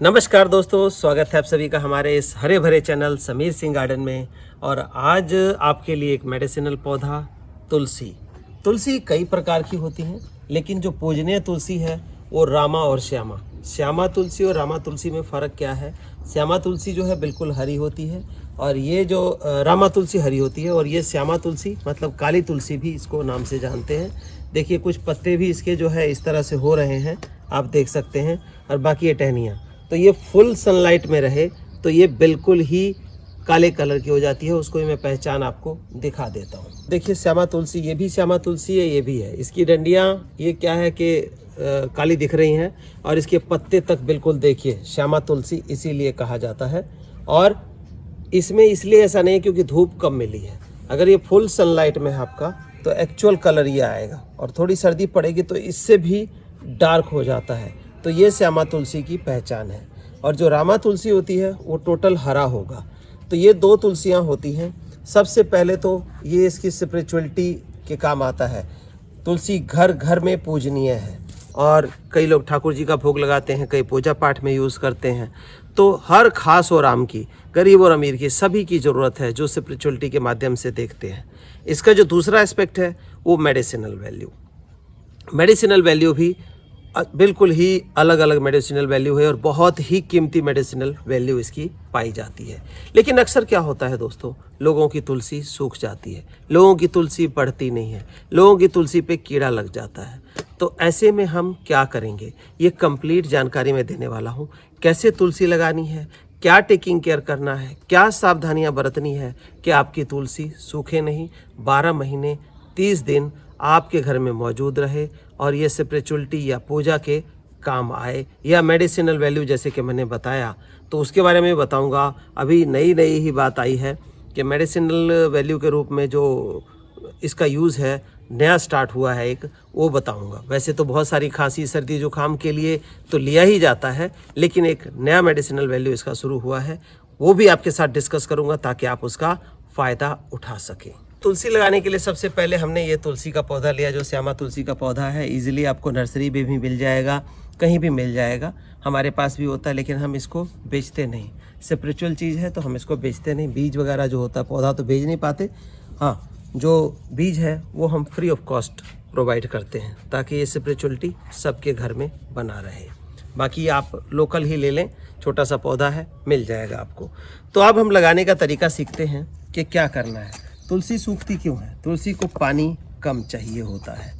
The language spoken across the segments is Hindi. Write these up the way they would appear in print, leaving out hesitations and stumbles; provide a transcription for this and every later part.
नमस्कार दोस्तों, स्वागत है आप सभी का हमारे इस हरे भरे चैनल समीर सिंह गार्डन में। और आज आपके लिए एक मेडिसिनल पौधा तुलसी। तुलसी कई प्रकार की होती हैं, लेकिन जो पूजनीय तुलसी है वो रामा और श्यामा। श्यामा तुलसी और रामा तुलसी में फ़र्क क्या है? श्यामा तुलसी जो है बिल्कुल हरी होती है, और ये जो रामा तुलसी हरी होती है, और ये श्यामा तुलसी मतलब काली तुलसी भी इसको नाम से जानते हैं। देखिए कुछ पत्ते भी इसके जो है इस तरह से हो रहे हैं, आप देख सकते हैं। और बाकी ये टहनियाँ, तो ये फुल सनलाइट में रहे तो ये बिल्कुल ही काले कलर की हो जाती है। उसको मैं पहचान आपको दिखा देता हूँ। देखिए श्यामा तुलसी, ये भी श्यामा तुलसी है, ये भी है। इसकी डंडियाँ ये क्या है कि काली दिख रही हैं, और इसके पत्ते तक बिल्कुल देखिए श्यामा तुलसी इसीलिए कहा जाता है। और इसमें इसलिए ऐसा नहीं क्योंकि धूप कम मिली है। अगर ये फुल सनलाइट में है आपका तो एक्चुअल कलर ये आएगा, और थोड़ी सर्दी पड़ेगी तो इससे भी डार्क हो जाता है। तो ये श्यामा तुलसी की पहचान है। और जो रामा तुलसी होती है वो टोटल हरा होगा। तो ये दो तुलसियाँ होती हैं। सबसे पहले तो ये इसकी स्पिरिचुअलिटी के काम आता है। तुलसी घर घर में पूजनीय है, और कई लोग ठाकुर जी का भोग लगाते हैं, कई पूजा पाठ में यूज़ करते हैं। तो हर खास और आम की, गरीब और अमीर की, सभी की ज़रूरत है जो स्पिरिचुअलिटी के माध्यम से देखते हैं। इसका जो दूसरा एस्पेक्ट है वो मेडिसिनल वैल्यू। मेडिसिनल वैल्यू भी बिल्कुल ही अलग अलग मेडिसिनल वैल्यू है, और बहुत ही कीमती मेडिसिनल वैल्यू इसकी पाई जाती है। लेकिन अक्सर क्या होता है दोस्तों, लोगों की तुलसी सूख जाती है, लोगों की तुलसी बढ़ती नहीं है, लोगों की तुलसी पे कीड़ा लग जाता है। तो ऐसे में हम क्या करेंगे, ये कंप्लीट जानकारी मैं देने वाला हूँ। कैसे तुलसी लगानी है, क्या टेकिंग केयर करना है, क्या सावधानियाँ बरतनी है कि आपकी तुलसी सूखे नहीं, 12 महीने 30 दिन आपके घर में मौजूद रहे, और ये स्पिरिचुअलिटी या पूजा के काम आए, या मेडिसिनल वैल्यू जैसे कि मैंने बताया। तो उसके बारे में बताऊंगा। अभी नई ही बात आई है कि मेडिसिनल वैल्यू के रूप में जो इसका यूज़ है नया स्टार्ट हुआ है एक, वो बताऊंगा। वैसे तो बहुत सारी खांसी सर्दी जुकाम के लिए तो लिया ही जाता है, लेकिन एक नया मेडिसिनल वैल्यू इसका शुरू हुआ है, वो भी आपके साथ डिस्कस करूँगा ताकि आप उसका फ़ायदा उठा सकें। तुलसी लगाने के लिए सबसे पहले हमने ये तुलसी का पौधा लिया, जो श्यामा तुलसी का पौधा है। इजीली आपको नर्सरी में भी मिल जाएगा, कहीं भी मिल जाएगा। हमारे पास भी होता है, लेकिन हम इसको बेचते नहीं। स्पिरिचुअल चीज़ है तो हम इसको बेचते नहीं। बीज वगैरह जो होता है, पौधा तो बेच नहीं पाते। हाँ, जो बीज है वो हम फ्री ऑफ कॉस्ट प्रोवाइड करते हैं, ताकि ये स्पिरिचुअलिटी सबके घर में बना रहे। बाकी आप लोकल ही ले लें, छोटा सा पौधा है, मिल जाएगा आपको। तो अब हम लगाने का तरीका सीखते हैं कि क्या करना है। तुलसी सूखती क्यों है? तुलसी को पानी कम चाहिए होता है,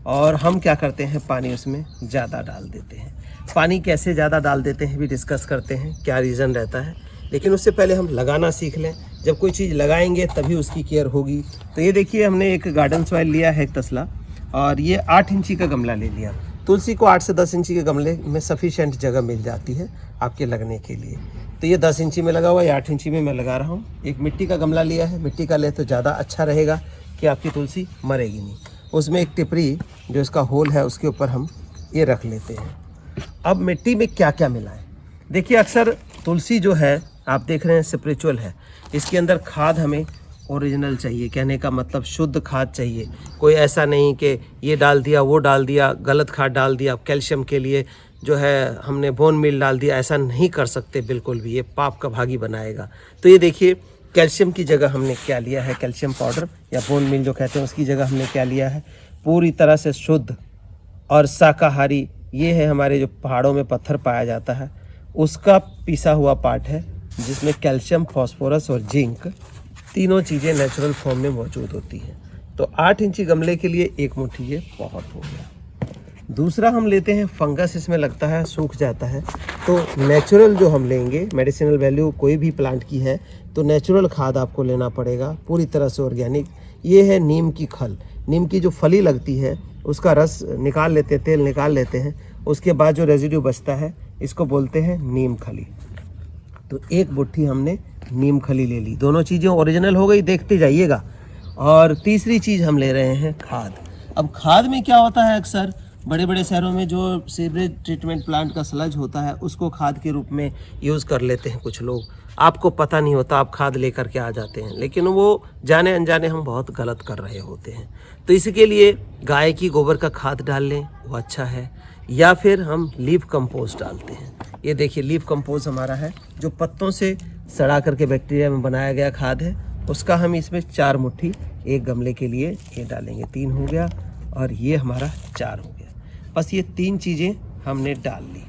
और हम क्या करते हैं, पानी उसमें ज़्यादा डाल देते हैं। पानी कैसे ज़्यादा डाल देते हैं भी डिस्कस करते हैं, क्या रीज़न रहता है। लेकिन उससे पहले हम लगाना सीख लें। जब कोई चीज़ लगाएंगे तभी उसकी केयर होगी। तो ये देखिए, हमने एक गार्डन सॉइल लिया है, एक तसला, और ये 8 इंची का गमला ले लिया। तुलसी को 8 से 10 इंची के गमले में सफिशेंट जगह मिल जाती है आपके लगने के लिए। तो ये 10 इंची में लगा हुआ है, 8 इंची में मैं लगा रहा हूँ। एक मिट्टी का गमला लिया है, मिट्टी का ले तो ज़्यादा अच्छा रहेगा कि आपकी तुलसी मरेगी नहीं। उसमें एक टिपरी जो इसका होल है उसके ऊपर हम ये रख लेते हैं। अब मिट्टी में क्या क्या मिलाएं? देखिए, अक्सर तुलसी जो है आप देख रहे हैं स्पिरिचुअल है। इसके अंदर खाद हमें ओरिजिनल चाहिए, कहने का मतलब शुद्ध खाद चाहिए। कोई ऐसा नहीं कि ये डाल दिया, वो डाल दिया, गलत खाद डाल दिया, कैल्शियम के लिए जो है हमने बोन मील डाल दिया, ऐसा नहीं कर सकते बिल्कुल भी। ये पाप का भागी बनाएगा। तो ये देखिए, कैल्शियम की जगह हमने क्या लिया है, कैल्शियम पाउडर या बोन मील जो कहते हैं, उसकी जगह हमने क्या लिया है, पूरी तरह से शुद्ध और शाकाहारी। ये है हमारे जो पहाड़ों में पत्थर पाया जाता है उसका पिसा हुआ पार्ट है, जिसमें कैल्शियम, फॉस्फोरस और जिंक तीनों चीज़ें नेचुरल फॉर्म में मौजूद होती हैं। तो 8 इंची गमले के लिए एक मुट्ठी ये बहुत हो गया। दूसरा हम लेते हैं, फंगस इसमें लगता है, सूख जाता है। तो नेचुरल जो हम लेंगे, मेडिसिनल वैल्यू कोई भी प्लांट की है तो नेचुरल खाद आपको लेना पड़ेगा, पूरी तरह से ऑर्गेनिक। ये है नीम की खल। नीम की जो फली लगती है उसका रस निकाल लेते हैं, तेल निकाल लेते हैं। उसके बाद जो रेजिड्यू बचता है इसको बोलते हैं नीम खली। तो एक मुट्ठी हमने नीम खली ले ली। दोनों चीज़ें ओरिजिनल हो गई, देखते जाइएगा। और तीसरी चीज़ हम ले रहे हैं खाद। अब खाद में क्या होता है, अक्सर बड़े बड़े शहरों में जो सीवरेज ट्रीटमेंट प्लांट का स्लज होता है उसको खाद के रूप में यूज़ कर लेते हैं कुछ लोग। आपको पता नहीं होता, आप खाद लेकर के आ जाते हैं, लेकिन वो जाने अनजाने हम बहुत गलत कर रहे होते हैं। तो इसके लिए गाय की गोबर का खाद डाल लें, वो अच्छा है। या फिर हम लीफ कंपोस्ट डालते हैं। ये देखिए लीफ कंपोस्ट हमारा है, जो पत्तों से सड़ा करके बैक्टीरिया में बनाया गया खाद है, उसका हम इसमें 4 मुट्ठी एक गमले के लिए ये डालेंगे। 3 हो गया और ये हमारा 4 हो गया। बस ये 3 चीज़ें हमने डाल ली,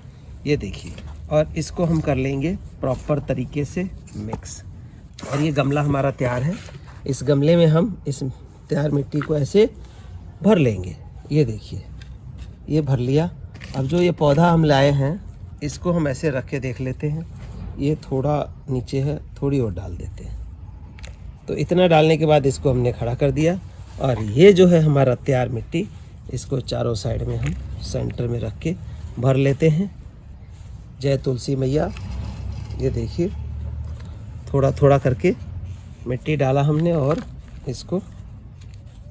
ये देखिए। और इसको हम कर लेंगे प्रॉपर तरीके से मिक्स। और ये गमला हमारा तैयार है। इस गमले में हम इस तैयार मिट्टी को ऐसे भर लेंगे। ये देखिए ये भर लिया। अब जो ये पौधा हम लाए हैं इसको हम ऐसे रख के देख लेते हैं। ये थोड़ा नीचे है, थोड़ी और डाल देते हैं। तो इतना डालने के बाद इसको हमने खड़ा कर दिया। और ये जो है हमारा तैयार मिट्टी, इसको चारों साइड में हम सेंटर में रख के भर लेते हैं। जय तुलसी मैया। ये देखिए थोड़ा थोड़ा करके मिट्टी डाला हमने और इसको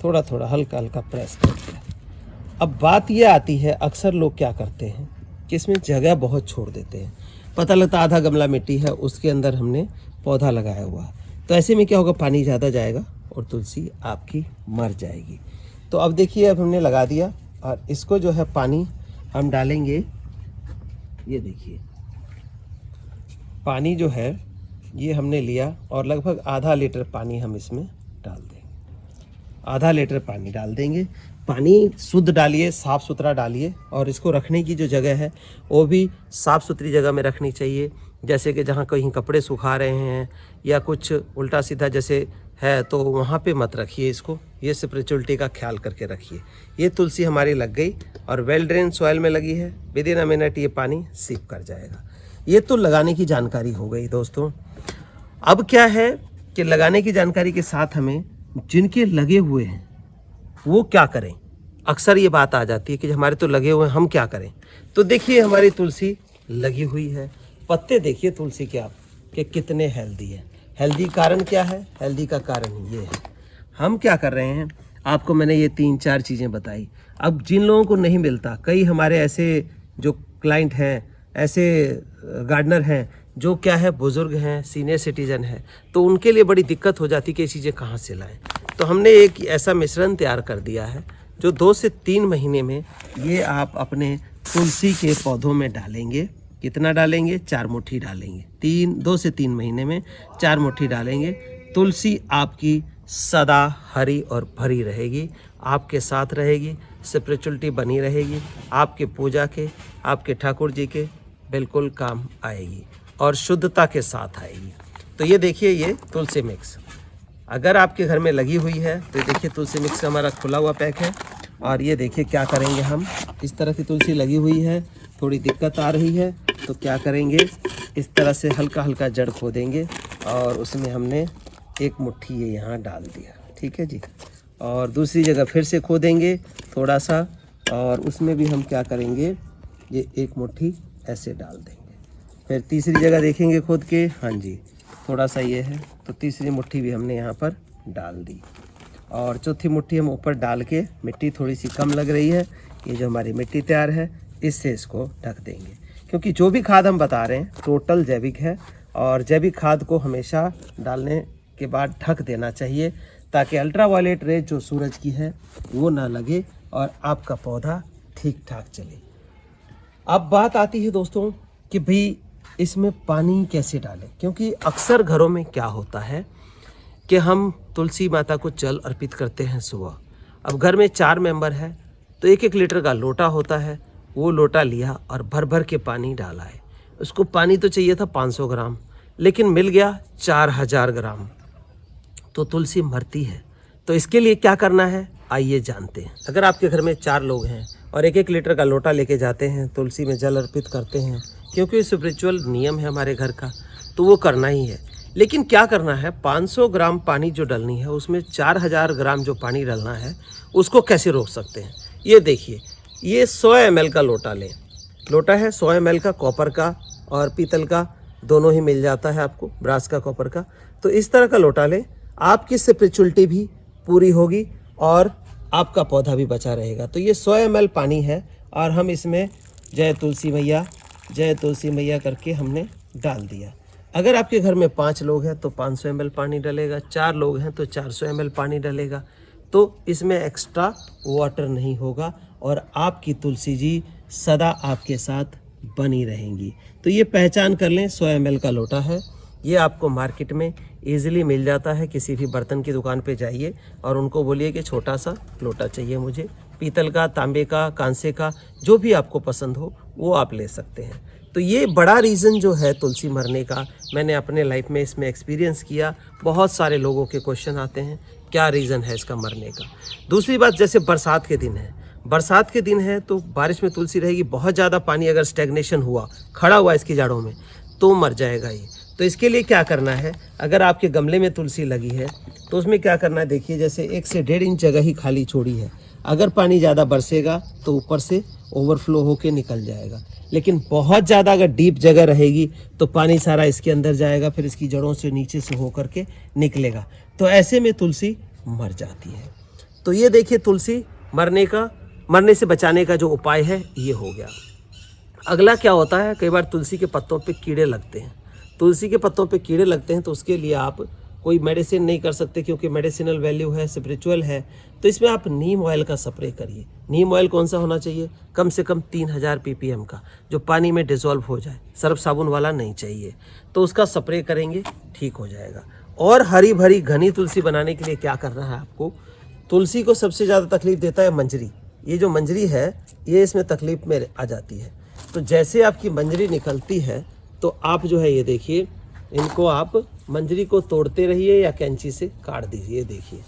थोड़ा थोड़ा हल्का हल्का प्रेस कर दिया। अब बात ये आती है, अक्सर लोग क्या करते हैं कि इसमें जगह बहुत छोड़ देते हैं। पता लगता आधा गमला मिट्टी है, उसके अंदर हमने पौधा लगाया हुआ है। तो ऐसे में क्या होगा, पानी ज़्यादा जाएगा और तुलसी आपकी मर जाएगी। तो अब देखिए अब हमने लगा दिया और इसको जो है पानी हम डालेंगे। ये देखिए पानी जो है ये हमने लिया और लगभग आधा लीटर पानी हम इसमें डाल देंगे। आधा लीटर पानी डाल देंगे। पानी शुद्ध डालिए, साफ़ सुथरा डालिए। और इसको रखने की जो जगह है वो भी साफ़ सुथरी जगह में रखनी चाहिए। जैसे कि जहाँ कहीं कपड़े सुखा रहे हैं या कुछ उल्टा सीधा जैसे है तो वहाँ पे मत रखिए इसको। ये स्पिरिचुअलिटी का ख्याल करके रखिए। ये तुलसी हमारी लग गई और वेल ड्रेन सॉइल में लगी है। विद इन अ मिनट ये पानी सीप कर जाएगा। ये तो लगाने की जानकारी हो गई दोस्तों। अब क्या है कि लगाने की जानकारी के साथ हमें जिनके लगे हुए हैं वो क्या करें। अक्सर ये बात आ जाती है कि हमारे तो लगे हुए हैं, हम क्या करें। तो देखिए हमारी तुलसी लगी हुई है। पत्ते देखिए तुलसी के आप कि कितने हेल्दी है। हेल्दी कारण क्या है, हेल्दी का कारण ये है। हम क्या कर रहे हैं, आपको मैंने ये 3-4 चीज़ें बताई। अब जिन लोगों को नहीं मिलता, कई हमारे ऐसे जो क्लाइंट हैं, ऐसे गार्डनर हैं जो क्या है बुज़ुर्ग हैं, सीनियर सिटीज़न हैं, तो उनके लिए बड़ी दिक्कत हो जाती कि ये चीज़ें कहाँ से लाएं। तो हमने एक ऐसा मिश्रण तैयार कर दिया है जो 2 से 3 महीने में ये आप अपने तुलसी के पौधों में डालेंगे। कितना डालेंगे, 4 मुट्ठी डालेंगे। 2 से 3 महीने में 4 मुट्ठी डालेंगे। तुलसी आपकी सदा हरी और भरी रहेगी, आपके साथ रहेगी, स्पिरिचुअलिटी बनी रहेगी, आपके पूजा के, आपके ठाकुर जी के बिल्कुल काम आएगी और शुद्धता के साथ आएगी। तो ये देखिए ये तुलसी मिक्स अगर आपके घर में लगी हुई है तो देखिए तुलसी मिक्स हमारा खुला हुआ पैक है। और ये देखिए क्या करेंगे हम, इस तरह की तुलसी लगी हुई है, थोड़ी दिक्कत आ रही है तो क्या करेंगे, इस तरह से हल्का हल्का जड़ खोदेंगे और उसमें हमने 1 मुट्ठी ये यहाँ डाल दिया। ठीक है जी। और दूसरी जगह फिर से खोदेंगे थोड़ा सा और उसमें भी हम क्या करेंगे, ये 1 मुट्ठी ऐसे डाल देंगे। फिर तीसरी जगह देखेंगे खोद के, हाँ जी थोड़ा सा ये है तो तीसरी मुट्ठी भी हमने यहाँ पर डाल दी। और चौथी मुट्ठी हम ऊपर डाल के, मिट्टी थोड़ी सी कम लग रही है, ये जो हमारी मिट्टी तैयार है इससे इसको ढक देंगे। क्योंकि जो भी खाद हम बता रहे हैं टोटल जैविक है और जैविक खाद को हमेशा डालने के बाद ढक देना चाहिए ताकि अल्ट्रावायलेट रेज जो सूरज की है वो ना लगे और आपका पौधा ठीक ठाक चले। अब बात आती है दोस्तों कि भाई इसमें पानी कैसे डालें, क्योंकि अक्सर घरों में क्या होता है कि हम तुलसी माता को जल अर्पित करते हैं सुबह। अब घर में 4 मेंबर है तो 1-1 लीटर का लोटा होता है, वो लोटा लिया और भर भर के पानी डाला है। उसको पानी तो चाहिए था 500 ग्राम लेकिन मिल गया 4000 ग्राम, तो तुलसी मरती है। तो इसके लिए क्या करना है आइए जानते हैं। अगर आपके घर में 4 लोग हैं और 1-1 लीटर का लोटा लेके जाते हैं, तुलसी में जल अर्पित करते हैं, क्योंकि स्पिरिचुअल नियम है हमारे घर का तो वो करना ही है। लेकिन क्या करना है, 500 ग्राम पानी जो डालनी है उसमें 4000 ग्राम जो पानी डालना है उसको कैसे रोक सकते हैं। ये देखिए ये 100 ml का लोटा लें। लोटा है 100 ml का, कॉपर का और पीतल का दोनों ही मिल जाता है आपको, ब्रास का, कॉपर का। तो इस तरह का लोटा लें, आपकी स्पिरिचुअलिटी भी पूरी होगी और आपका पौधा भी बचा रहेगा। तो ये 100 ml पानी है और हम इसमें जय तुलसी मैया, जय तुलसी मैया करके हमने डाल दिया। अगर आपके घर में 5 लोग हैं तो 500 ml पानी डलेगा, 4 लोग हैं तो 400 ml पानी डलेगा। तो इसमें एक्स्ट्रा वाटर नहीं होगा और आपकी तुलसी जी सदा आपके साथ बनी रहेंगी। तो ये पहचान कर लें, 100 ml का लोटा है। ये आपको मार्केट में ईजिली मिल जाता है। किसी भी बर्तन की दुकान पे जाइए और उनको बोलिए कि छोटा सा लोटा चाहिए मुझे, पीतल का, तांबे का, कांसे का, जो भी आपको पसंद हो वो आप ले सकते हैं। तो ये बड़ा रीज़न जो है तुलसी मरने का, मैंने अपने लाइफ में इसमें एक्सपीरियंस किया। बहुत सारे लोगों के क्वेश्चन आते हैं क्या रीज़न है इसका मरने का। दूसरी बात, जैसे बरसात के दिन है, बरसात के दिन है तो बारिश में तुलसी रहेगी, बहुत ज़्यादा पानी अगर स्टेग्नेशन हुआ, खड़ा हुआ इसकी जड़ों में, तो मर जाएगा ये। तो इसके लिए क्या करना है, अगर आपके गमले में तुलसी लगी है तो उसमें क्या करना है, देखिए जैसे 1 से 1.5 इंच जगह ही खाली छोड़ी है। अगर पानी ज़्यादा बरसेगा तो ऊपर से ओवरफ्लो होके निकल जाएगा, लेकिन बहुत ज़्यादा अगर डीप जगह रहेगी तो पानी सारा इसके अंदर जाएगा, फिर इसकी जड़ों से नीचे से होकर के निकलेगा, तो ऐसे में तुलसी मर जाती है। तो ये देखिए तुलसी मरने से बचाने का जो उपाय है ये हो गया। अगला क्या होता है, कई बार तुलसी के पत्तों पे कीड़े लगते हैं। तुलसी के पत्तों पे कीड़े लगते हैं तो उसके लिए आप कोई मेडिसिन नहीं कर सकते, क्योंकि मेडिसिनल वैल्यू है, स्पिरिचुअल है। तो इसमें आप नीम ऑयल का स्प्रे करिए। नीम ऑयल कौन सा होना चाहिए, कम से कम 3000 ppm का, जो पानी में डिज़ोल्व हो जाए, सर्फ साबुन वाला नहीं चाहिए। तो उसका स्प्रे करेंगे, ठीक हो जाएगा। और हरी भरी घनी तुलसी बनाने के लिए क्या करना है आपको, तुलसी को सबसे ज़्यादा तकलीफ देता है मंजरी। ये जो मंजरी है ये इसमें तकलीफ में आ जाती है। तो जैसे आपकी मंजरी निकलती है तो आप जो है ये देखिए, इनको आप मंजरी को तोड़ते रहिए या कैंची से काट दीजिए। देखिए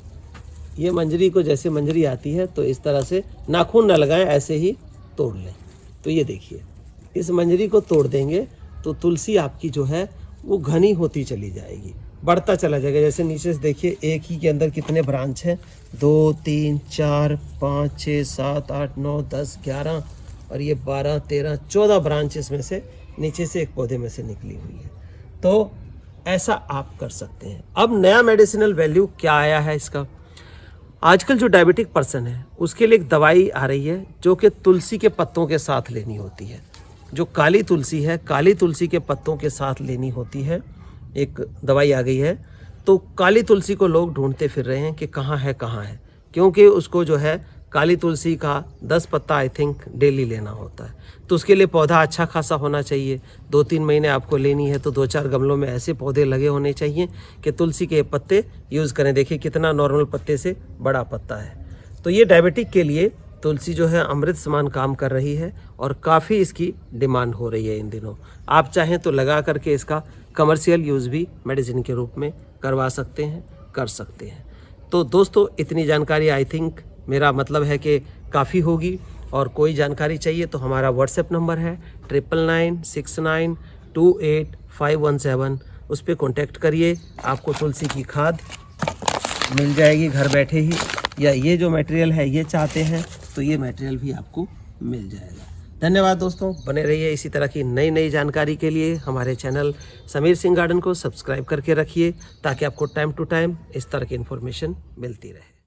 ये मंजरी को, जैसे मंजरी आती है तो इस तरह से नाखून ना लगाएं, ऐसे ही तोड़ लें। तो ये देखिए, इस मंजरी को तोड़ देंगे तो तुलसी आपकी जो है वो घनी होती चली जाएगी, बढ़ता चला जाएगा। जैसे नीचे से देखिए, एक ही के अंदर कितने ब्रांच हैं, 2 3 4 5 6 7 8 9 10 11 और ये 12 13 14 ब्रांच इसमें से नीचे से एक पौधे में से निकली हुई है। तो ऐसा आप कर सकते हैं। अब नया मेडिसिनल वैल्यू क्या आया है इसका, आजकल जो डायबिटिक पर्सन है उसके लिए एक दवाई आ रही है जो कि तुलसी के पत्तों के साथ लेनी होती है। जो काली तुलसी है, काली तुलसी के पत्तों के साथ लेनी होती है, एक दवाई आ गई है। तो काली तुलसी को लोग ढूंढते फिर रहे हैं कि कहाँ है, क्योंकि उसको जो है काली तुलसी का 10 पत्ता आई थिंक डेली लेना होता है। तो उसके लिए पौधा अच्छा खासा होना चाहिए। 2-3 महीने आपको लेनी है तो 2-4 गमलों में ऐसे पौधे लगे होने चाहिए कि तुलसी के पत्ते यूज़ करें। देखिए कितना नॉर्मल पत्ते से बड़ा पत्ता है। तो ये डायबिटिक के लिए तुलसी जो है अमृत समान काम कर रही है और काफ़ी इसकी डिमांड हो रही है इन दिनों। आप चाहें तो लगा करके इसका कमर्शियल यूज़ भी मेडिसिन के रूप में करवा सकते हैं, कर सकते हैं। तो दोस्तों इतनी जानकारी आई थिंक, मेरा मतलब है कि काफ़ी होगी। और कोई जानकारी चाहिए तो हमारा व्हाट्सएप नंबर है 9996928517, उस पर कॉन्टैक्ट करिए। आपको तुलसी की खाद मिल जाएगी घर बैठे ही, या ये जो मटेरियल है ये चाहते हैं तो ये मटेरियल भी आपको मिल जाएगा। धन्यवाद दोस्तों, बने रहिए इसी तरह की नई जानकारी के लिए। हमारे चैनल समीर सिंह गार्डन को सब्सक्राइब करके रखिए ताकि आपको टाइम टू टाइम इस तरह की इन्फॉर्मेशन मिलती रहे।